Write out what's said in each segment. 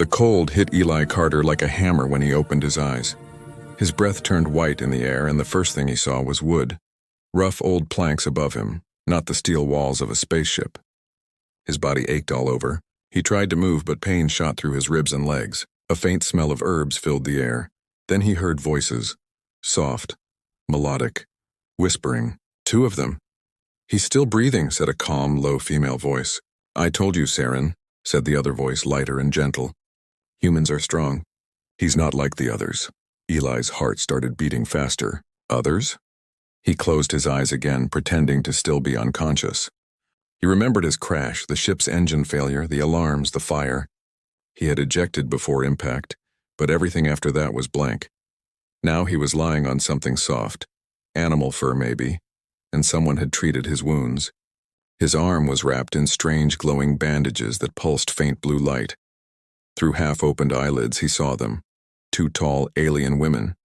The cold hit Eli Carter like a hammer when he opened his eyes. His breath turned white in the air, and the first thing he saw was wood. Rough old planks above him, not the steel walls of a spaceship. His body ached all over. He tried to move, but pain shot through his ribs and legs. A faint smell of herbs filled the air. Then he heard voices. Soft, melodic, whispering. 2 of them. "He's still breathing," said a calm, low female voice. "I told you, Saren," said the other voice, lighter and gentle. "Humans are strong. He's not like the others." Eli's heart started beating faster. Others? He closed his eyes again, pretending to still be unconscious. He remembered his crash, the ship's engine failure, the alarms, the fire. He had ejected before impact, but everything after that was blank. Now he was lying on something soft, animal fur maybe, and someone had treated his wounds. His arm was wrapped in strange glowing bandages that pulsed faint blue light. Through half-opened eyelids he saw them, 2 tall alien women.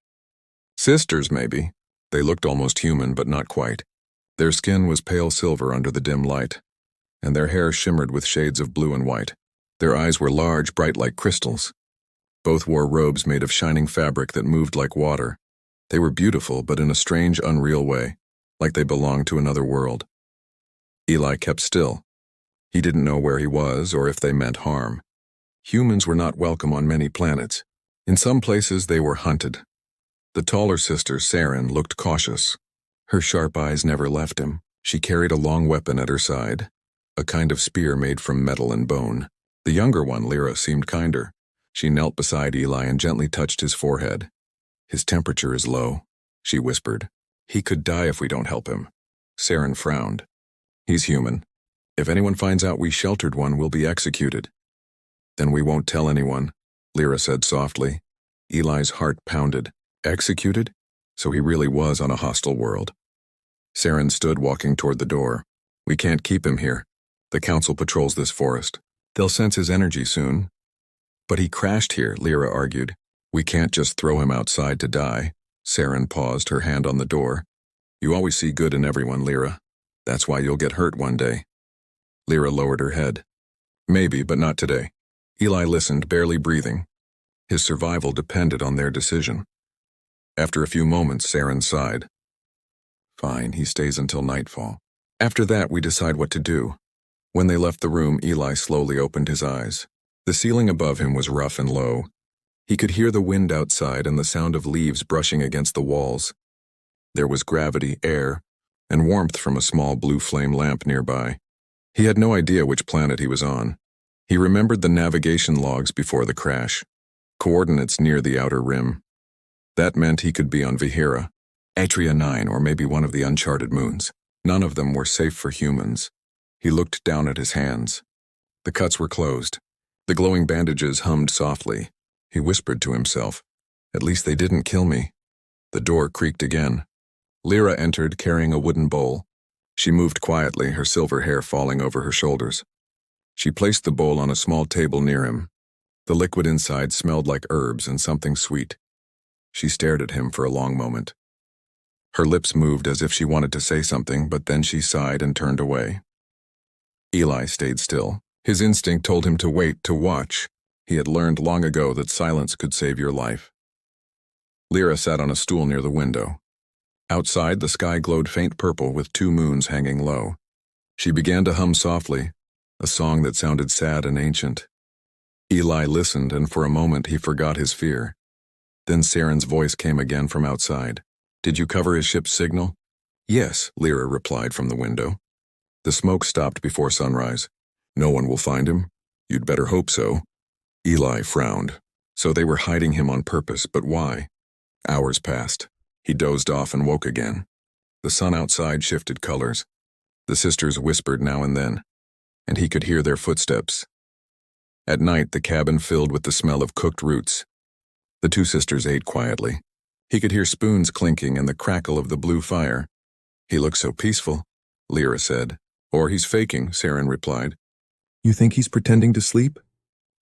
Sisters maybe. They looked almost human, but not quite. Their skin was pale silver under the dim light, and their hair shimmered with shades of blue and white. Their eyes were large, bright like crystals. Both wore robes made of shining fabric that moved like water. They were beautiful, but in a strange, unreal way, like they belonged to another world. Eli kept still. He didn't know where he was or if they meant harm. Humans were not welcome on many planets. In some places they were hunted. The taller sister, Saren, looked cautious. Her sharp eyes never left him. She carried a long weapon at her side, a kind of spear made from metal and bone. The younger one, Lyra, seemed kinder. She knelt beside Eli and gently touched his forehead. "His temperature is low," she whispered. "He could die if we don't help him." Saren frowned. "He's human. If anyone finds out we sheltered one, we'll be executed." "Then we won't tell anyone," Lyra said softly. Eli's heart pounded. Executed? So he really was on a hostile world. Saren stood walking toward the door. "We can't keep him here. The council patrols this forest. They'll sense his energy soon." "But he crashed here," Lyra argued. "We can't just throw him outside to die." Saren paused, her hand on the door. "You always see good in everyone, Lyra. That's why you'll get hurt one day." Lyra lowered her head. "Maybe, but not today." Eli listened, barely breathing. His survival depended on their decision. After a few moments, Saren sighed. "Fine, he stays until nightfall. After that, we decide what to do." When they left the room, Eli slowly opened his eyes. The ceiling above him was rough and low. He could hear the wind outside and the sound of leaves brushing against the walls. There was gravity, air, and warmth from a small blue flame lamp nearby. He had no idea which planet he was on. He remembered the navigation logs before the crash. Coordinates near the outer rim. That meant he could be on Vihira, Atria 9, or maybe one of the uncharted moons. None of them were safe for humans. He looked down at his hands. The cuts were closed. The glowing bandages hummed softly. He whispered to himself, "At least they didn't kill me." The door creaked again. Lyra entered carrying a wooden bowl. She moved quietly, her silver hair falling over her shoulders. She placed the bowl on a small table near him. The liquid inside smelled like herbs and something sweet. She stared at him for a long moment. Her lips moved as if she wanted to say something, but then she sighed and turned away. Eli stayed still. His instinct told him to wait, to watch. He had learned long ago that silence could save your life. Lyra sat on a stool near the window. Outside, the sky glowed faint purple with 2 moons hanging low. She began to hum softly, a song that sounded sad and ancient. Eli listened, and for a moment he forgot his fear. Then Saren's voice came again from outside. "Did you cover his ship's signal?" "Yes," Lyra replied from the window. The smoke stopped before sunrise. "No one will find him?" "You'd better hope so." Eli frowned. So they were hiding him on purpose, but why? Hours passed. He dozed off and woke again. The sun outside shifted colors. The sisters whispered now and then, and he could hear their footsteps. At night, the cabin filled with the smell of cooked roots. The 2 sisters ate quietly. He could hear spoons clinking and the crackle of the blue fire. "He looks so peaceful," Lyra said. "Or he's faking," Saren replied. "You think he's pretending to sleep?"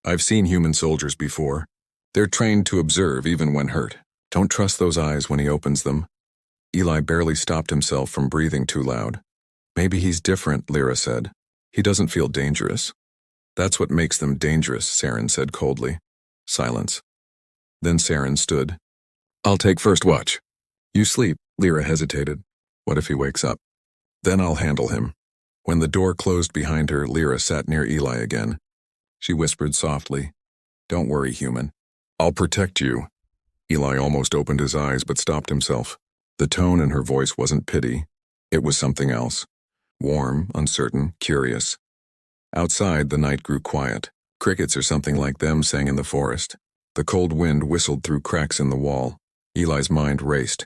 "I've seen human soldiers before. They're trained to observe even when hurt. Don't trust those eyes when he opens them." Eli barely stopped himself from breathing too loud. "Maybe he's different," Lyra said. "He doesn't feel dangerous." "That's what makes them dangerous," Saren said coldly. Silence. Then Saren stood. I'll take first watch. You sleep, Lyra hesitated. What if he wakes up? Then I'll handle him. When the door closed behind her, Lyra sat near Eli again. She whispered softly, Don't worry, human. I'll protect you. Eli almost opened his eyes but stopped himself. The tone in her voice wasn't pity. It was something else. Warm, uncertain, curious. Outside, the night grew quiet. Crickets or something like them sang in the forest. The cold wind whistled through cracks in the wall. Eli's mind raced.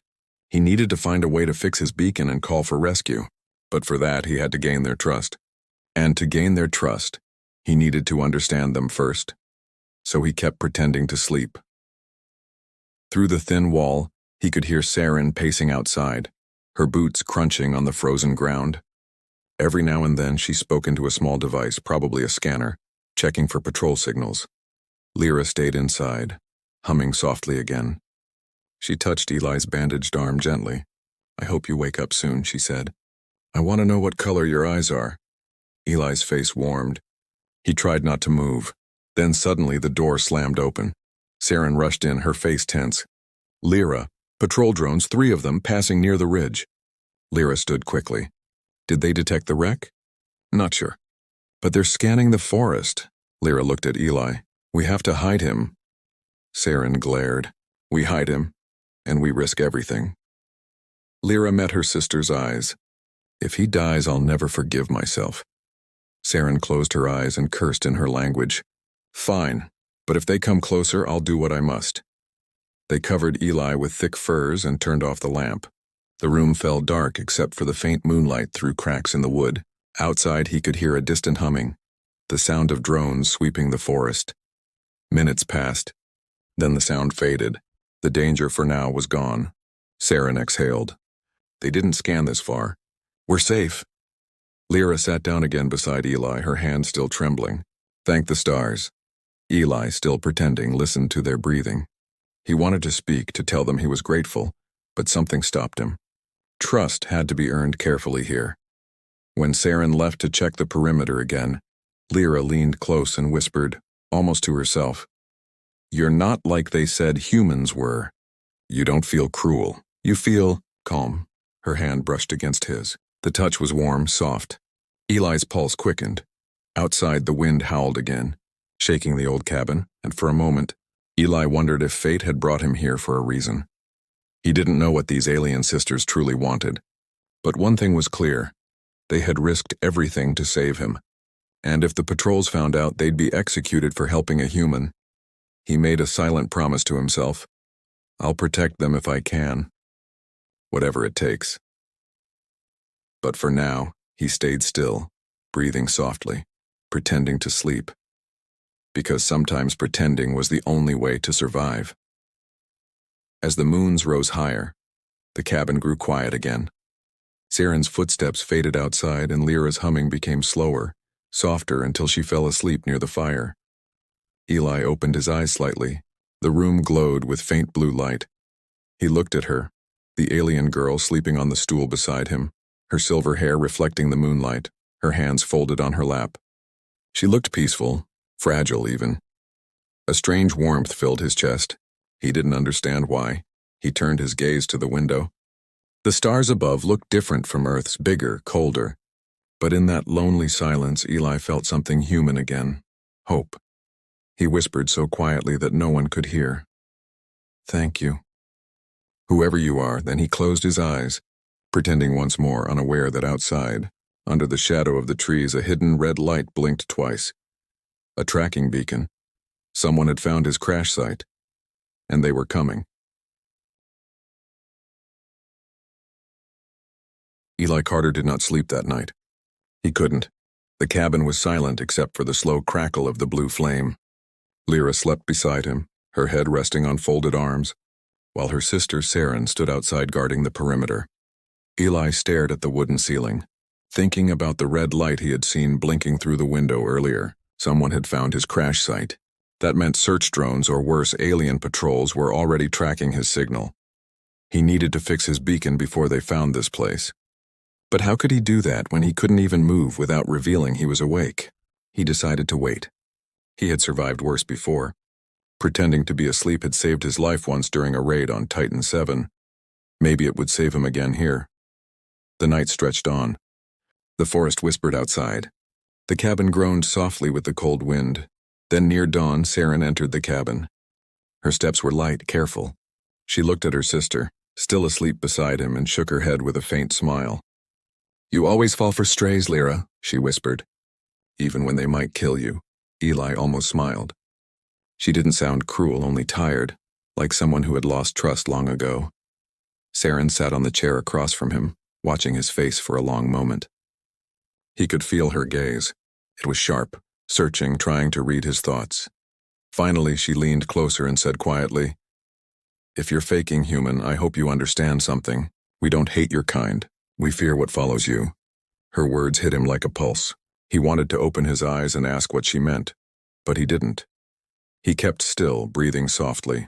He needed to find a way to fix his beacon and call for rescue. But for that, he had to gain their trust. And to gain their trust, he needed to understand them first. So he kept pretending to sleep. Through the thin wall, he could hear Saren pacing outside, her boots crunching on the frozen ground. Every now and then she spoke into a small device, probably a scanner, checking for patrol signals. Lyra stayed inside, humming softly again. She touched Eli's bandaged arm gently. I hope you wake up soon, she said. I want to know what color your eyes are. Eli's face warmed. He tried not to move. Then suddenly the door slammed open. Saren rushed in, her face tense. Lyra, patrol drones, 3 of them, passing near the ridge. Lyra stood quickly. Did they detect the wreck? Not sure. But they're scanning the forest. Lyra looked at Eli. We have to hide him. Saren glared. We hide him, and we risk everything. Lyra met her sister's eyes. If he dies, I'll never forgive myself. Saren closed her eyes and cursed in her language. Fine, but if they come closer, I'll do what I must. They covered Eli with thick furs and turned off the lamp. The room fell dark except for the faint moonlight through cracks in the wood. Outside, he could hear a distant humming, the sound of drones sweeping the forest. Minutes passed. Then the sound faded. The danger for now was gone. Saren exhaled. They didn't scan this far. We're safe. Lyra sat down again beside Eli, her hand still trembling. Thank the stars. Eli, still pretending, listened to their breathing. He wanted to speak, to tell them he was grateful, but something stopped him. Trust had to be earned carefully here. When Saren left to check the perimeter again, Lyra leaned close and whispered, almost to herself, You're not like they said humans were. You don't feel cruel. You feel calm. Her hand brushed against his. The touch was warm, soft. Eli's pulse quickened. Outside, the wind howled again, shaking the old cabin, and for a moment, Eli wondered if fate had brought him here for a reason. He didn't know what these alien sisters truly wanted. But one thing was clear. They had risked everything to save him. And if the patrols found out, they'd be executed for helping a human. He made a silent promise to himself. I'll protect them if I can. Whatever it takes. But for now, he stayed still, breathing softly, pretending to sleep. Because sometimes pretending was the only way to survive. As the moons rose higher, the cabin grew quiet again. Saren's footsteps faded outside and Lyra's humming became slower, softer until she fell asleep near the fire. Eli opened his eyes slightly. The room glowed with faint blue light. He looked at her, the alien girl sleeping on the stool beside him, her silver hair reflecting the moonlight, her hands folded on her lap. She looked peaceful, fragile even. A strange warmth filled his chest. He didn't understand why. He turned his gaze to the window. The stars above looked different from Earth's, bigger, colder. But in that lonely silence, Eli felt something human again. Hope. He whispered so quietly that no one could hear. Thank you. Whoever you are, then he closed his eyes, pretending once more, unaware that outside, under the shadow of the trees, a hidden red light blinked twice. A tracking beacon. Someone had found his crash site, and they were coming. Eli Carter did not sleep that night. He couldn't. The cabin was silent except for the slow crackle of the blue flame. Lyra slept beside him, her head resting on folded arms, while her sister Saren stood outside guarding the perimeter. Eli stared at the wooden ceiling, thinking about the red light he had seen blinking through the window earlier. Someone had found his crash site. That meant search drones, or worse, alien patrols, were already tracking his signal. He needed to fix his beacon before they found this place. But how could he do that when he couldn't even move without revealing he was awake? He decided to wait. He had survived worse before. Pretending to be asleep had saved his life once during a raid on Titan 7. Maybe it would save him again here. The night stretched on. The forest whispered outside. The cabin groaned softly with the cold wind. Then near dawn, Saren entered the cabin. Her steps were light, careful. She looked at her sister, still asleep beside him, and shook her head with a faint smile. "You always fall for strays, Lyra," she whispered. "Even when they might kill you." Eli almost smiled. She didn't sound cruel, only tired, like someone who had lost trust long ago. Saren sat on the chair across from him, watching his face for a long moment. He could feel her gaze. It was sharp, searching, trying to read his thoughts. Finally, she leaned closer and said quietly, "If you're faking human, I hope you understand something. We don't hate your kind. We fear what follows you." Her words hit him like a pulse. He wanted to open his eyes and ask what she meant, but he didn't. He kept still, breathing softly.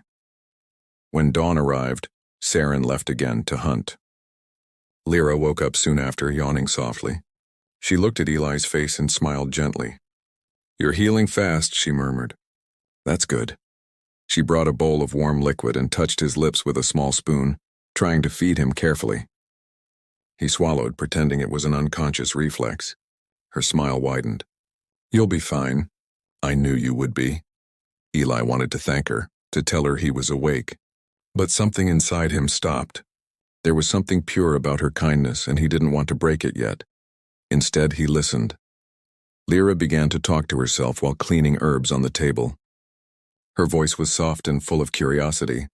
When dawn arrived, Saren left again to hunt. Lyra woke up soon after, yawning softly. She looked at Eli's face and smiled gently. "You're healing fast," she murmured. "That's good." She brought a bowl of warm liquid and touched his lips with a small spoon, trying to feed him carefully. He swallowed, pretending it was an unconscious reflex. Her smile widened. "You'll be fine. I knew you would be." Eli wanted to thank her, to tell her he was awake. But something inside him stopped. There was something pure about her kindness, and he didn't want to break it yet. Instead, he listened. Lyra began to talk to herself while cleaning herbs on the table. Her voice was soft and full of curiosity.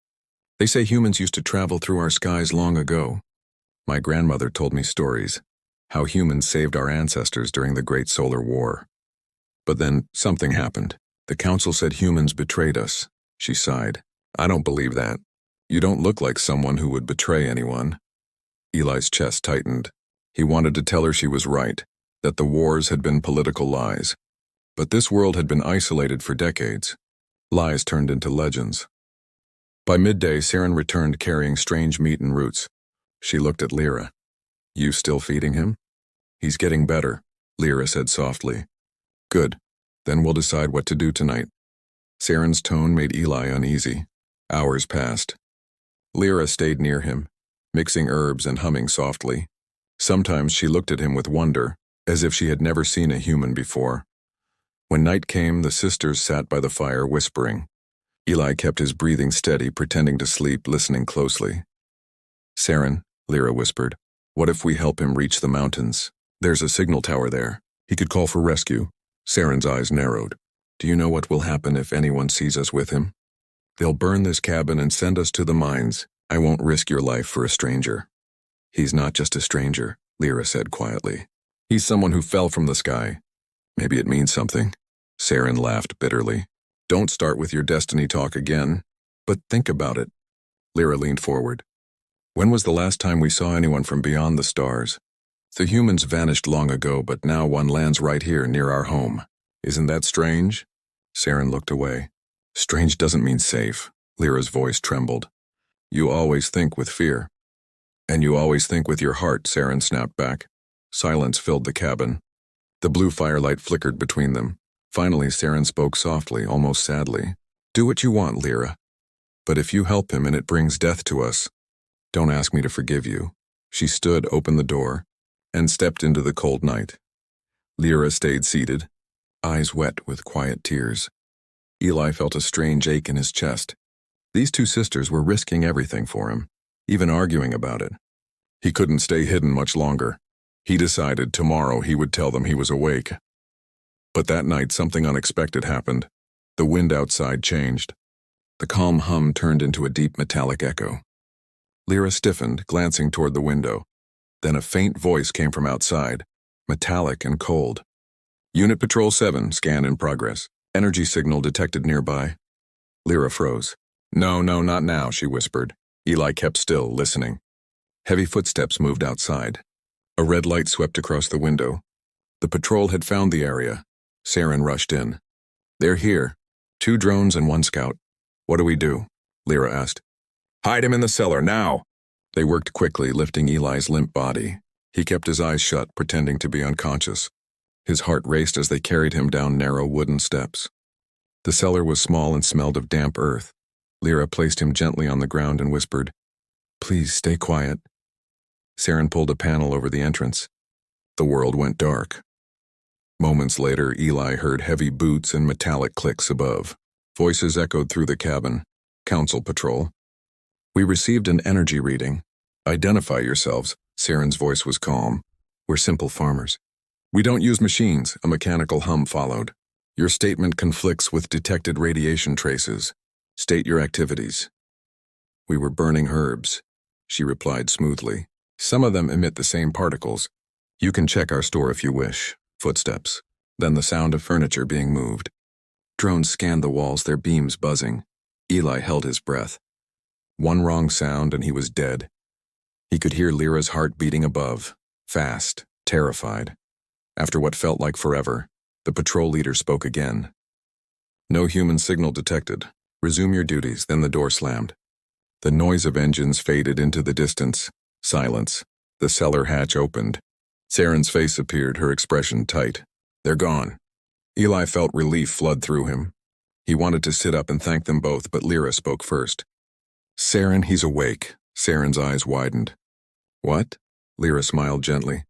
"They say humans used to travel through our skies long ago. My grandmother told me stories, how humans saved our ancestors during the Great Solar War. But then something happened. The council said humans betrayed us." She sighed. "I don't believe that. You don't look like someone who would betray anyone." Eli's chest tightened. He wanted to tell her she was right, that the wars had been political lies. But this world had been isolated for decades. Lies turned into legends. By midday, Saren returned carrying strange meat and roots. She looked at Lyra. "You still feeding him?" "He's getting better," Lyra said softly. "Good. Then we'll decide what to do tonight." Saren's tone made Eli uneasy. Hours passed. Lyra stayed near him, mixing herbs and humming softly. Sometimes she looked at him with wonder, as if she had never seen a human before. When night came, the sisters sat by the fire whispering. Eli kept his breathing steady, pretending to sleep, listening closely. "Saren," Lyra whispered, "what if we help him reach the mountains? There's a signal tower there. He could call for rescue." Saren's eyes narrowed. "Do you know what will happen if anyone sees us with him? They'll burn this cabin and send us to the mines. I won't risk your life for a stranger." "He's not just a stranger," Lyra said quietly. "He's someone who fell from the sky. Maybe it means something." Saren laughed bitterly. "Don't start with your destiny talk again. But think about it." Lyra leaned forward. "When was the last time we saw anyone from beyond the stars? The humans vanished long ago, but now one lands right here near our home. Isn't that strange?" Saren looked away. "Strange doesn't mean safe." Lyra's voice trembled. "You always think with fear." "And you always think with your heart," Saren snapped back. Silence filled the cabin. The blue firelight flickered between them. Finally, Saren spoke softly, almost sadly. "Do what you want, Lyra. But if you help him and it brings death to us, don't ask me to forgive you." She stood, opened the door, and stepped into the cold night. Lyra stayed seated, eyes wet with quiet tears. Eli felt a strange ache in his chest. These two sisters were risking everything for him, even arguing about it. He couldn't stay hidden much longer. He decided tomorrow he would tell them he was awake. But that night something unexpected happened. The wind outside changed. The calm hum turned into a deep metallic echo. Lyra stiffened, glancing toward the window. Then a faint voice came from outside, metallic and cold. "Unit Patrol 7, scan in progress. Energy signal detected nearby." Lyra froze. No, not now," she whispered. Eli kept still, listening. Heavy footsteps moved outside. A red light swept across the window. The patrol had found the area. Saren rushed in. "They're here. 2 drones and 1 scout. What do we do?" Lyra asked. "Hide him in the cellar, now!" They worked quickly, lifting Eli's limp body. He kept his eyes shut, pretending to be unconscious. His heart raced as they carried him down narrow wooden steps. The cellar was small and smelled of damp earth. Lyra placed him gently on the ground and whispered, "Please stay quiet." Saren pulled a panel over the entrance. The world went dark. Moments later, Eli heard heavy boots and metallic clicks above. Voices echoed through the cabin. "Council patrol. We received an energy reading. Identify yourselves." Saren's voice was calm. "We're simple farmers. We don't use machines." A mechanical hum followed. "Your statement conflicts with detected radiation traces. State your activities." "We were burning herbs," she replied smoothly. "Some of them emit the same particles. You can check our store if you wish." Footsteps. Then the sound of furniture being moved. Drones scanned the walls, their beams buzzing. Eli held his breath. One wrong sound and he was dead. He could hear Lyra's heart beating above, fast, terrified. After what felt like forever, the patrol leader spoke again. "No human signal detected. Resume your duties." Then the door slammed. The noise of engines faded into the distance. Silence. The cellar hatch opened. Saren's face appeared, her expression tight. "They're gone." Eli felt relief flood through him. He wanted to sit up and thank them both, but Lyra spoke first. "Saren, he's awake." Saren's eyes widened. "What?" Lyra smiled gently.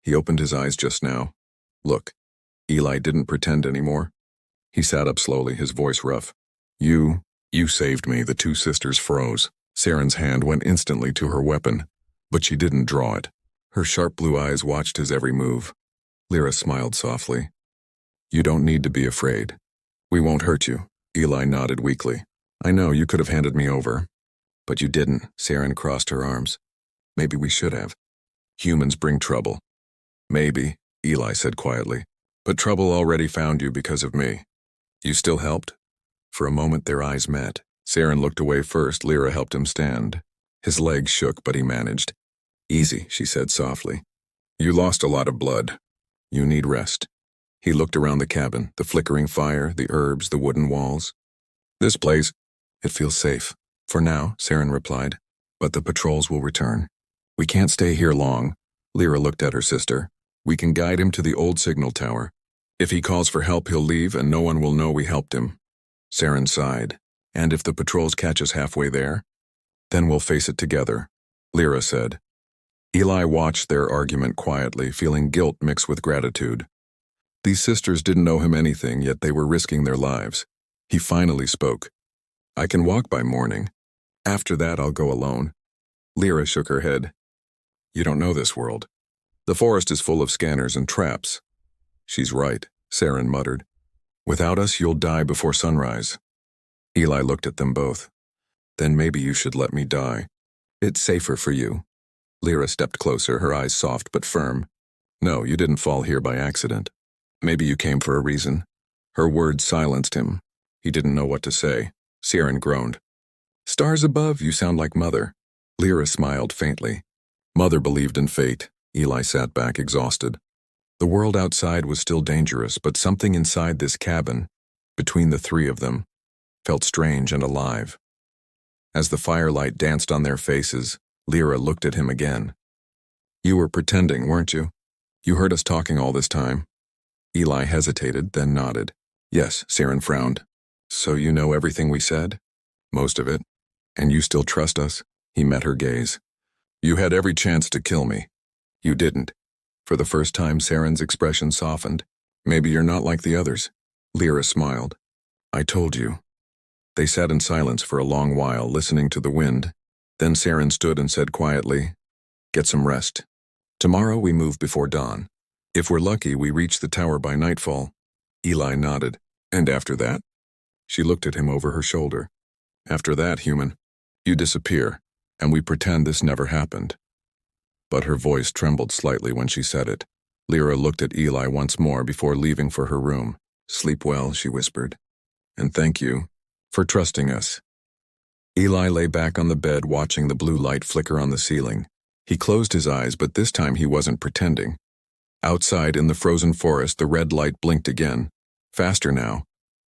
"He opened his eyes just now. Look." Eli didn't pretend anymore. He sat up slowly, his voice rough. You saved me." The two sisters froze. Saren's hand went instantly to her weapon, but she didn't draw it. Her sharp blue eyes watched his every move. Lyra smiled softly. "You don't need to be afraid. We won't hurt you." Eli nodded weakly. "I know, you could have handed me over. But you didn't." Saren crossed her arms. "Maybe we should have. Humans bring trouble." "Maybe," Eli said quietly. "But trouble already found you because of me. You still helped?" For a moment their eyes met. Saren looked away first. Lyra helped him stand. His legs shook, but he managed. "Easy," she said softly. "You lost a lot of blood. You need rest." He looked around the cabin, the flickering fire, the herbs, the wooden walls. "This place, it feels safe." "For now," Saren replied. "But the patrols will return. We can't stay here long." Lyra looked at her sister. "We can guide him to the old signal tower. If he calls for help, he'll leave and no one will know we helped him." Saren sighed. "And if the patrols catch us halfway there? Then we'll face it together," Lyra said. Eli watched their argument quietly, feeling guilt mixed with gratitude. These sisters didn't owe him anything, yet they were risking their lives. He finally spoke. "I can walk by morning. After that, I'll go alone." Lyra shook her head. "You don't know this world. The forest is full of scanners and traps." "She's right," Saren muttered. "Without us, you'll die before sunrise." Eli looked at them both. "Then maybe you should let me die. It's safer for you." Lyra stepped closer, her eyes soft but firm. "No, you didn't fall here by accident. Maybe you came for a reason." Her words silenced him. He didn't know what to say. Saren groaned. "Stars above, you sound like Mother." Lyra smiled faintly. Mother believed in fate. Eli sat back, exhausted. The world outside was still dangerous, but something inside this cabin, between the three of them, felt strange and alive. As the firelight danced on their faces, Lyra looked at him again. "You were pretending, weren't you? You heard us talking all this time?" Eli hesitated, then nodded. "Yes," Saren frowned. "So you know everything we said?" "Most of it. And you still trust us?" He met her gaze. "You had every chance to kill me. You didn't." For the first time, Saren's expression softened. "Maybe you're not like the others." Lyra smiled. "I told you." They sat in silence for a long while, listening to the wind. Then Saren stood and said quietly, "Get some rest. Tomorrow we move before dawn. If we're lucky, we reach the tower by nightfall." Eli nodded. "And after that?" She looked at him over her shoulder. "After that, human, you disappear, and we pretend this never happened." But her voice trembled slightly when she said it. Lyra looked at Eli once more before leaving for her room. "Sleep well," she whispered. "And thank you for trusting us." Eli lay back on the bed watching the blue light flicker on the ceiling. He closed his eyes, but this time he wasn't pretending. Outside in the frozen forest, the red light blinked again. Faster now.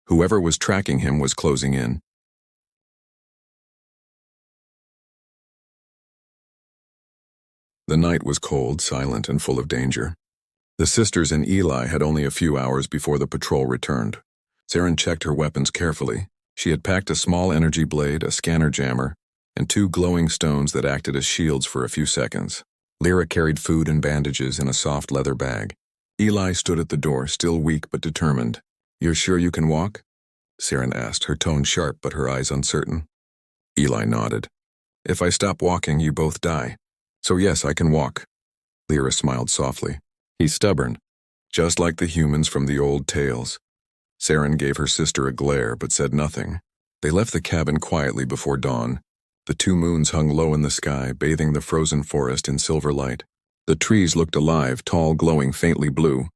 Whoever was tracking him was closing in. The night was cold, silent, and full of danger. The sisters and Eli had only a few hours before the patrol returned. Saren checked her weapons carefully. She had packed a small energy blade, a scanner jammer, and 2 glowing stones that acted as shields for a few seconds. Lyra carried food and bandages in a soft leather bag. Eli stood at the door, still weak but determined. "You're sure you can walk?" Saren asked, her tone sharp but her eyes uncertain. Eli nodded. "If I stop walking, you both die. So yes, I can walk." Lyra smiled softly. "He's stubborn, just like the humans from the old tales." Saren gave her sister a glare but said nothing. They left the cabin quietly before dawn. The 2 moons hung low in the sky, bathing the frozen forest in silver light. The trees looked alive, tall, glowing faintly blue.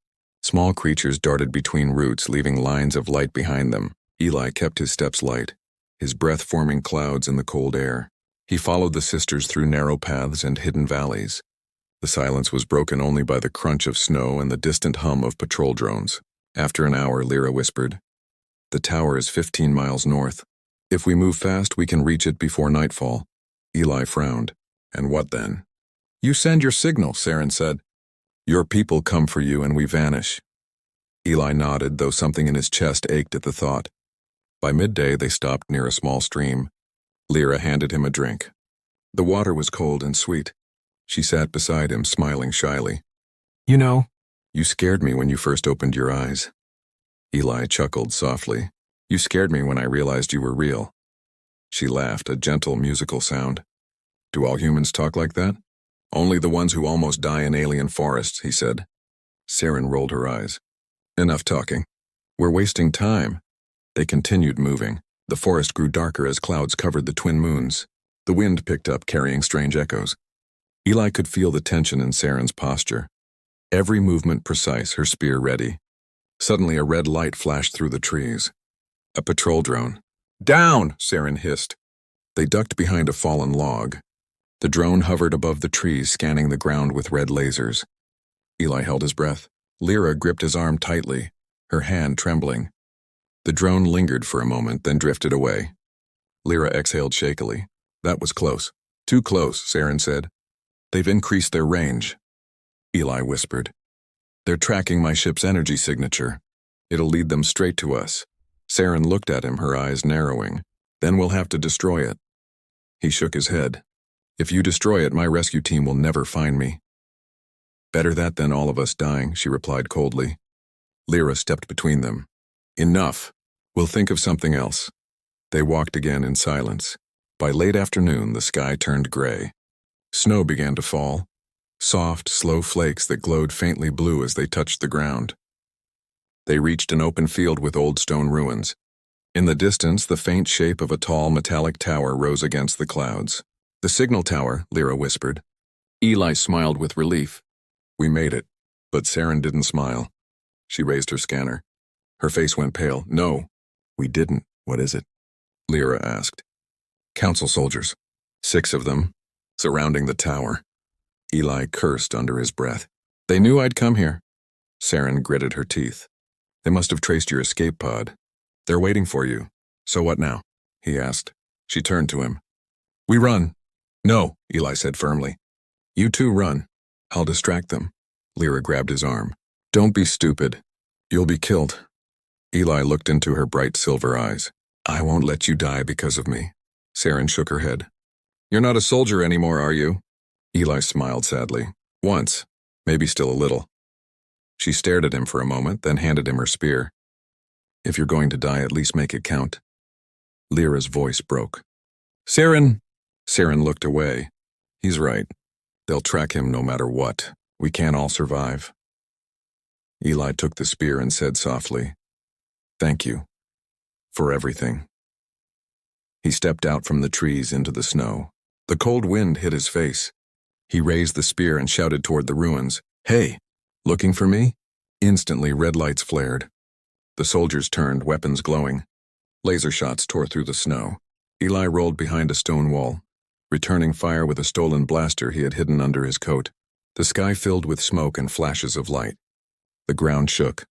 Small creatures darted between roots, leaving lines of light behind them. Eli kept his steps light, his breath forming clouds in the cold air. He followed the sisters through narrow paths and hidden valleys. The silence was broken only by the crunch of snow and the distant hum of patrol drones. After an hour, Lyra whispered, "The tower is 15 miles north. If we move fast, we can reach it before nightfall." Eli frowned. "And what then?" "You send your signal," Saren said. "Your people come for you and we vanish." Eli nodded, though something in his chest ached at the thought. By midday, they stopped near a small stream. Lyra handed him a drink. The water was cold and sweet. She sat beside him, smiling shyly. "You know, you scared me when you first opened your eyes." Eli chuckled softly. "You scared me when I realized you were real." She laughed, a gentle musical sound. "Do all humans talk like that?" "Only the ones who almost die in alien forests," he said. Saren rolled her eyes. "Enough talking. We're wasting time." They continued moving. The forest grew darker as clouds covered the twin moons. The wind picked up, carrying strange echoes. Eli could feel the tension in Saren's posture. Every movement precise, her spear ready. Suddenly a red light flashed through the trees. A patrol drone. "Down!" Saren hissed. They ducked behind a fallen log. The drone hovered above the trees, scanning the ground with red lasers. Eli held his breath. Lyra gripped his arm tightly, her hand trembling. The drone lingered for a moment, then drifted away. Lyra exhaled shakily. "That was close." "Too close," Saren said. "They've increased their range." Eli whispered. "They're tracking my ship's energy signature. It'll lead them straight to us." Saren looked at him, her eyes narrowing. "Then we'll have to destroy it." He shook his head. "If you destroy it, my rescue team will never find me." "Better that than all of us dying," she replied coldly. Lyra stepped between them. "Enough. We'll think of something else." They walked again in silence. By late afternoon, the sky turned gray. Snow began to fall, soft, slow flakes that glowed faintly blue as they touched the ground. They reached an open field with old stone ruins. In the distance, the faint shape of a tall metallic tower rose against the clouds. "The signal tower," Lyra whispered. Eli smiled with relief. "We made it." But Saren didn't smile. She raised her scanner. Her face went pale. "No, we didn't. What is it?" Lyra asked. "Council soldiers. 6 of them, surrounding the tower." Eli cursed under his breath. "They knew I'd come here." Saren gritted her teeth. "They must have traced your escape pod. They're waiting for you. So what now?" he asked. She turned to him. "We run." "No," Eli said firmly. "You two run. I'll distract them." Lyra grabbed his arm. "Don't be stupid. You'll be killed." Eli looked into her bright silver eyes. "I won't let you die because of me." Saren shook her head. "You're not a soldier anymore, are you?" Eli smiled sadly. "Once. Maybe still a little." She stared at him for a moment, then handed him her spear. "If you're going to die, at least make it count." Lyra's voice broke. "Saren!" Saren looked away. "He's right. They'll track him no matter what. We can't all survive." Eli took the spear and said softly, "Thank you. For everything." He stepped out from the trees into the snow. The cold wind hit his face. He raised the spear and shouted toward the ruins, "Hey, looking for me?" Instantly, red lights flared. The soldiers turned, weapons glowing. Laser shots tore through the snow. Eli rolled behind a stone wall, returning fire with a stolen blaster he had hidden under his coat. The sky filled with smoke and flashes of light. The ground shook.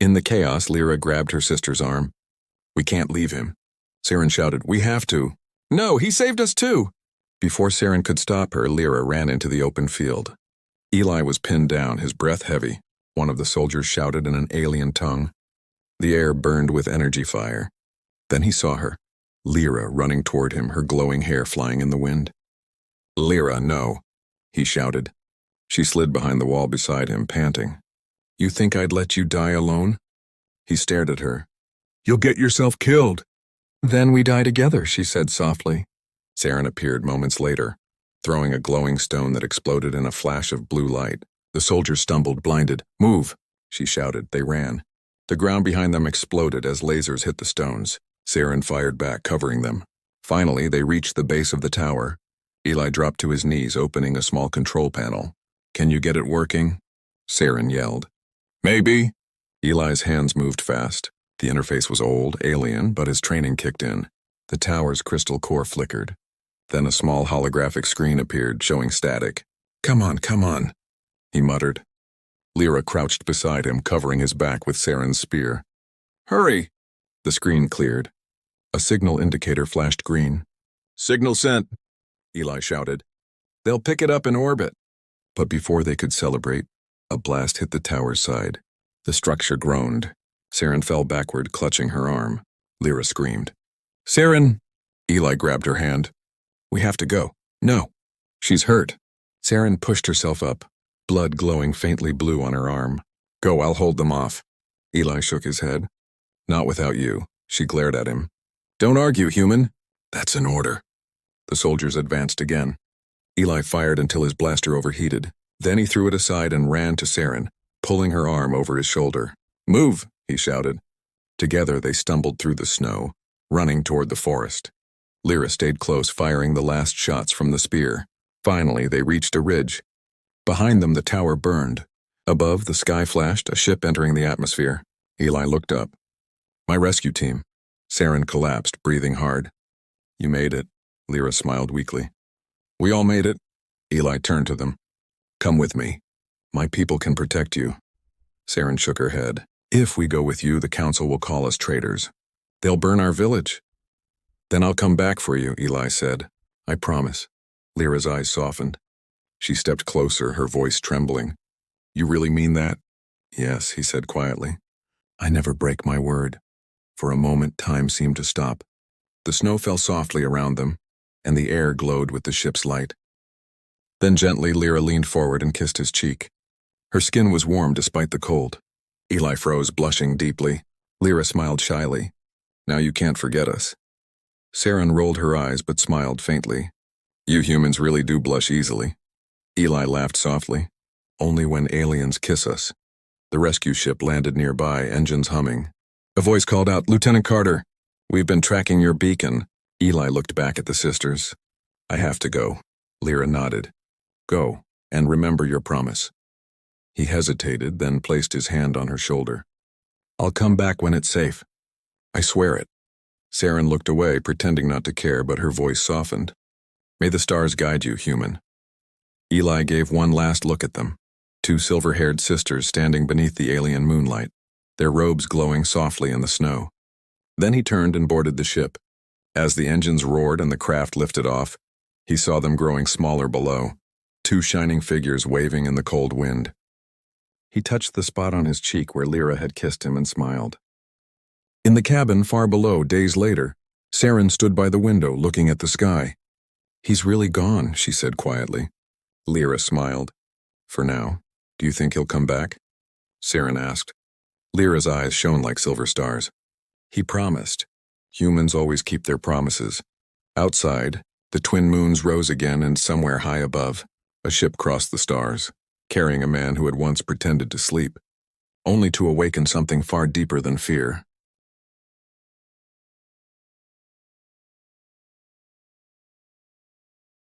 In the chaos, Lyra grabbed her sister's arm. "We can't leave him." Saren shouted, "We have to." "No, he saved us too." Before Saren could stop her, Lyra ran into the open field. Eli was pinned down, his breath heavy. One of the soldiers shouted in an alien tongue, The air burned with energy fire. Then he saw her, Lyra, running toward him, her glowing hair flying in the wind. "Lyra, no," he shouted. She slid behind the wall beside him, panting. "You think I'd let you die alone?" He stared at her. "You'll get yourself killed." "Then we die together," she said softly. Saren appeared moments later, throwing a glowing stone that exploded in a flash of blue light. The soldiers stumbled, blinded. "Move!" she shouted. They ran. The ground behind them exploded as lasers hit the stones. Saren fired back, covering them. Finally, they reached the base of the tower. Eli dropped to his knees, opening a small control panel. "Can you get it working?" Saren yelled. "Maybe." Eli's hands moved fast. The interface was old, alien, but his training kicked in. The tower's crystal core flickered. Then a small holographic screen appeared, showing static. Come on," he muttered. Lyra crouched beside him, covering his back with Saren's spear. "Hurry!" The screen cleared. A signal indicator flashed green. "Signal sent," Eli shouted. "They'll pick it up in orbit." But before they could celebrate, a blast hit the tower's side. The structure groaned. Saren fell backward, clutching her arm. Lyra screamed. "Saren!" Eli grabbed her hand. "We have to go." "No. She's hurt." Saren pushed herself up, blood glowing faintly blue on her arm. "Go, I'll hold them off." Eli shook his head. "Not without you." She glared at him. "Don't argue, human." "That's an order." The soldiers advanced again. Eli fired until his blaster overheated. Then he threw it aside and ran to Saren, pulling her arm over his shoulder. "Move," he shouted. Together they stumbled through the snow, running toward the forest. Lyra stayed close, firing the last shots from the spear. Finally, they reached a ridge. Behind them, the tower burned. Above, the sky flashed, a ship entering the atmosphere. Eli looked up. "My rescue team." Saren collapsed, breathing hard. "You made it," Lyra smiled weakly. "We all made it." Eli turned to them. "Come with me. My people can protect you." Saren shook her head. "If we go with you, the council will call us traitors. They'll burn our village." "Then I'll come back for you," Eli said. "I promise." Lyra's eyes softened. She stepped closer, her voice trembling. "You really mean that?" "Yes," he said quietly. "I never break my word." For a moment, time seemed to stop. The snow fell softly around them, and the air glowed with the ship's light. Then gently, Lyra leaned forward and kissed his cheek. Her skin was warm despite the cold. Eli froze, blushing deeply. Lyra smiled shyly. "Now you can't forget us." Saren rolled her eyes but smiled faintly. "You humans really do blush easily." Eli laughed softly. "Only when aliens kiss us." The rescue ship landed nearby, engines humming. A voice called out, "Lieutenant Carter, we've been tracking your beacon." Eli looked back at the sisters. "I have to go." Lyra nodded. "Go, and remember your promise." He hesitated, then placed his hand on her shoulder. "I'll come back when it's safe. I swear it." Saren looked away, pretending not to care, but her voice softened. "May the stars guide you, human." Eli gave one last look at them. Two silver-haired sisters standing beneath the alien moonlight, their robes glowing softly in the snow. Then he turned and boarded the ship. As the engines roared and the craft lifted off, he saw them growing smaller below, two shining figures waving in the cold wind. He touched the spot on his cheek where Lyra had kissed him and smiled. In the cabin far below, days later, Saren stood by the window looking at the sky. "He's really gone," she said quietly. Lyra smiled. "For now. Do you think he'll come back?" Saren asked. Lyra's eyes shone like silver stars. "He promised. Humans always keep their promises." Outside, the twin moons rose again, and somewhere high above, a ship crossed the stars, carrying a man who had once pretended to sleep, only to awaken something far deeper than fear.